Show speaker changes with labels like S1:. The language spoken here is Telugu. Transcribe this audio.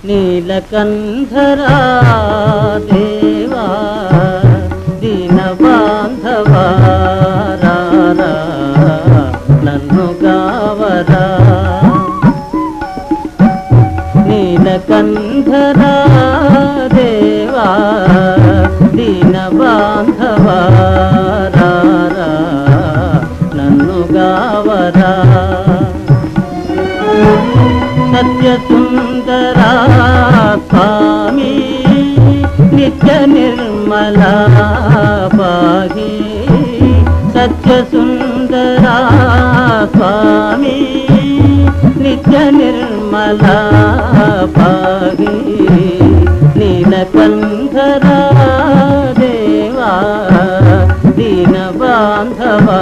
S1: నీలకంఠరా దేవా దీన బాంధవా రారా నన్ను గావరా నీలకంఠరా దేవా దీన బాంధవా రారా నన్ను గావరా సత్య సుందరా స్వామి నిత్య నిర్మలా పాహి సత్య సుందరా స్వామి నిత్య నిర్మలా పాహి నీలకంఠరా దేవా దీన బాంధవా